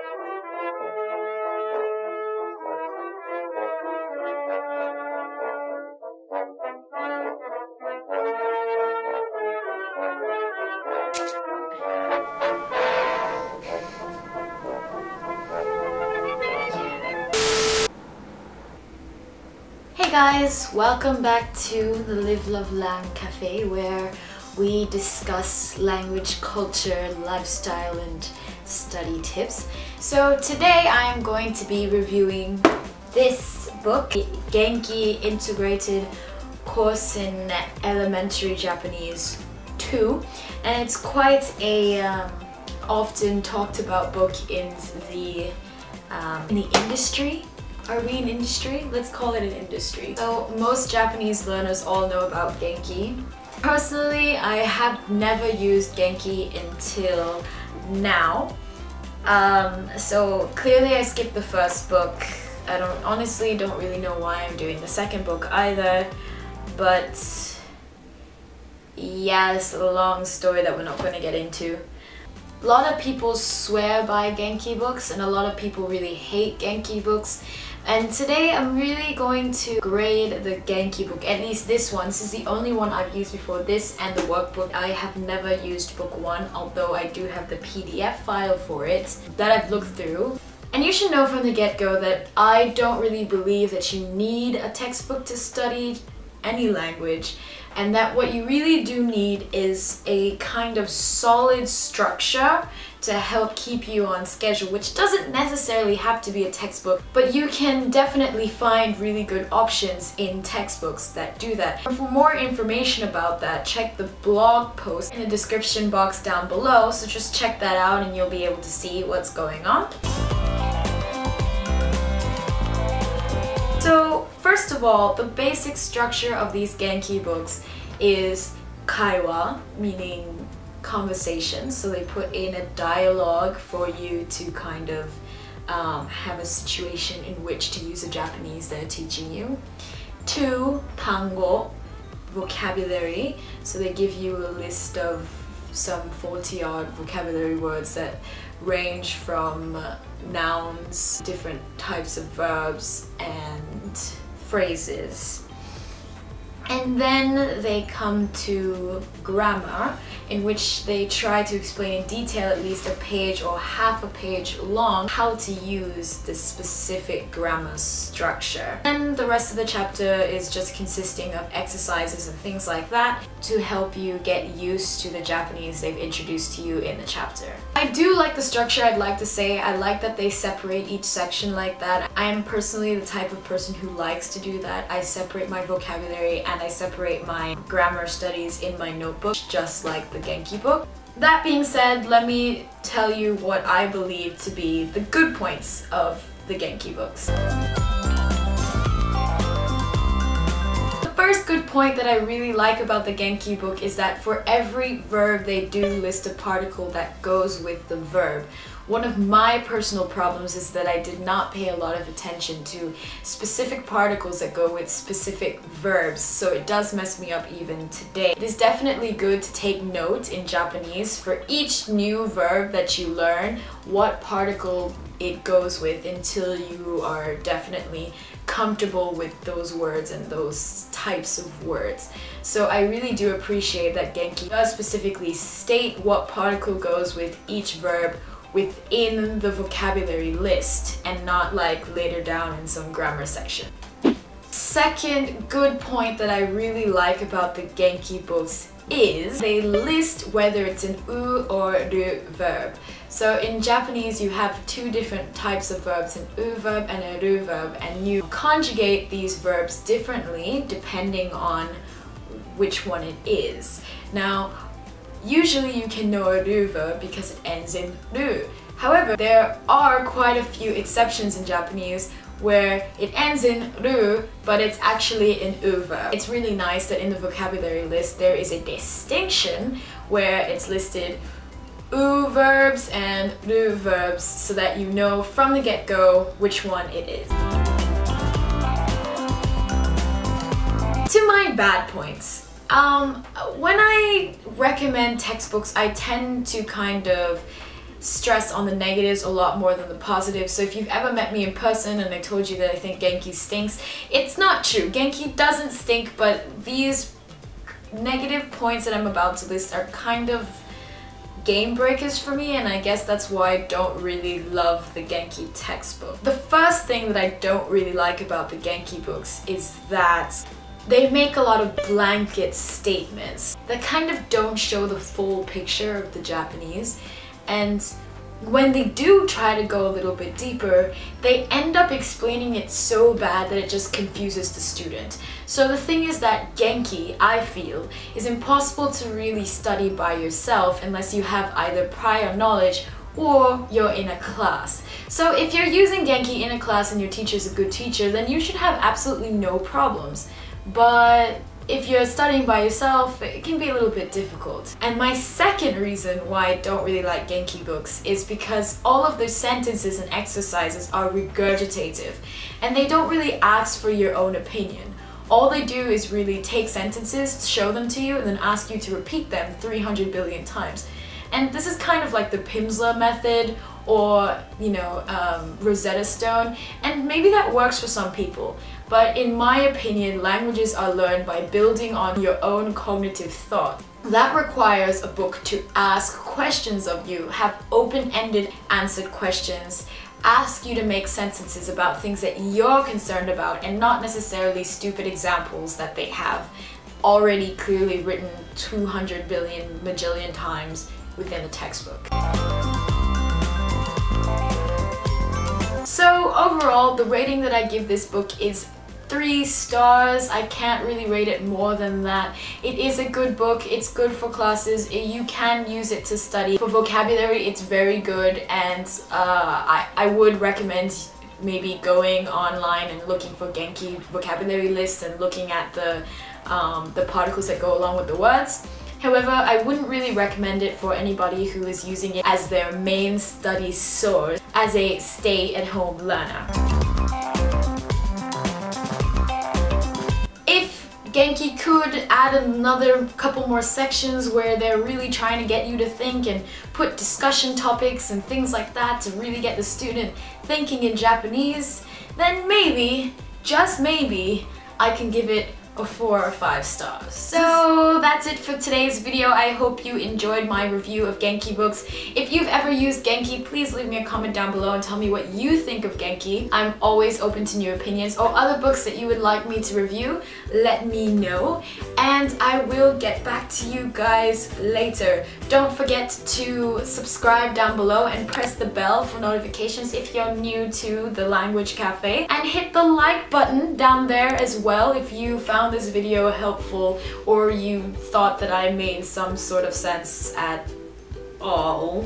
Hey guys, welcome back to the Livluvlang Café, where we discuss language, culture, lifestyle and study tips. So today I am going to be reviewing this book, Genki Integrated Course in Elementary Japanese 2, and it's quite a often talked about book in the industry. Are we an industry? Let's call it an industry. So most Japanese learners all know about Genki. Personally, I have never used Genki until now. So clearly I skipped the first book. I honestly don't really know why I'm doing the second book either, but yeah, it's a long story that we're not going to get into. A lot of people swear by Genki books and a lot of people really hate Genki books. And today I'm really going to grade the Genki book, at least this one. This is the only one I've used before, this and the workbook. I have never used book 1, although I do have the PDF file for it that I've looked through. And you should know from the get-go that I don't really believe that you need a textbook to study any language, and that what you really do need is a kind of solid structure to help keep you on schedule, which doesn't necessarily have to be a textbook, but you can definitely find really good options in textbooks that do that. For more information about that, check the blog post in the description box down below, so just check that out and you'll be able to see what's going on. So first of all, the basic structure of these Genki books is kaiwa, meaning conversation. So they put in a dialogue for you to kind of have a situation in which to use the Japanese they're teaching you. 2, tango, vocabulary. So they give you a list of some 40-odd vocabulary words that range from nouns, different types of verbs and phrases. And then they come to grammar, in which they try to explain in detail, at least a page or half a page long, how to use this specific grammar structure. And the rest of the chapter is just consisting of exercises and things like that to help you get used to the Japanese they've introduced to you in the chapter. I do like the structure, I'd like to say. I like that they separate each section like that. I am personally the type of person who likes to do that. I separate my vocabulary and I separate my grammar studies in my notebook, just like the Genki book. That being said, let me tell you what I believe to be the good points of the Genki books. The first good point that I really like about the Genki book is that for every verb they do list a particle that goes with the verb. One of my personal problems is that I did not pay a lot of attention to specific particles that go with specific verbs, so it does mess me up even today. It is definitely good to take note in Japanese for each new verb that you learn, what particle it goes with, until you are definitely comfortable with those words and those types of words. So I really do appreciate that Genki does specifically state what particle goes with each verb within the vocabulary list and not like later down in some grammar section. Second good point that I really like about the Genki books is they list whether it's an u or ru verb. So in Japanese you have 2 different types of verbs, an u verb and a ru verb, and you conjugate these verbs differently depending on which one it is. Now, usually you can know a ru verb because it ends in ru. However, there are quite a few exceptions in Japanese where it ends in ru, but it's actually an u verb. It's really nice that in the vocabulary list there is a distinction where it's listed u verbs and ru verbs so that you know from the get-go which one it is. To my bad points. When I recommend textbooks, I tend to kind of stress on the negatives a lot more than the positives. So if you've ever met me in person and I told you that I think Genki stinks, it's not true. Genki doesn't stink, but these negative points that I'm about to list are kind of game breakers for me, and I guess that's why I don't really love the Genki textbook. The first thing that I don't really like about the Genki books is that they make a lot of blanket statements that kind of don't show the full picture of the Japanese, and when they do try to go a little bit deeper, they end up explaining it so bad that it just confuses the student. So the thing is that Genki, I feel, is impossible to really study by yourself unless you have either prior knowledge or you're in a class. So if you're using Genki in a class and your teacher's a good teacher, then you should have absolutely no problems. But if you're studying by yourself, it can be a little bit difficult. And my second reason why I don't really like Genki books is because all of their sentences and exercises are regurgitative, and they don't really ask for your own opinion. All they do is really take sentences, show them to you, and then ask you to repeat them 300 billion times. And this is kind of like the Pimsleur method, or, you know, Rosetta Stone, and maybe that works for some people. But in my opinion, languages are learned by building on your own cognitive thought. That requires a book to ask questions of you, have open-ended answered questions, ask you to make sentences about things that you're concerned about, and not necessarily stupid examples that they have already clearly written 200 billion majillion times within the textbook. So overall, the rating that I give this book is 3 stars. I can't really rate it more than that. It is a good book, it's good for classes, you can use it to study. For vocabulary, it's very good, and I would recommend maybe going online and looking for Genki vocabulary lists and looking at the particles that go along with the words. However, I wouldn't really recommend it for anybody who is using it as their main study source as a stay-at-home learner. If Genki could add another couple more sections where they're really trying to get you to think and put discussion topics and things like that to really get the student thinking in Japanese, then maybe, just maybe, I can give it a 4 or 5 stars. So that's it for today's video. I hope you enjoyed my review of Genki books. If you've ever used Genki, please leave me a comment down below and tell me what you think of Genki. I'm always open to new opinions, or other books that you would like me to review. Let me know, and I will get back to you guys later. Don't forget to subscribe down below and press the bell for notifications if you're new to the Language Cafe, and hit the like button down there as well if you found this video helpful or you thought that I made some sort of sense at all.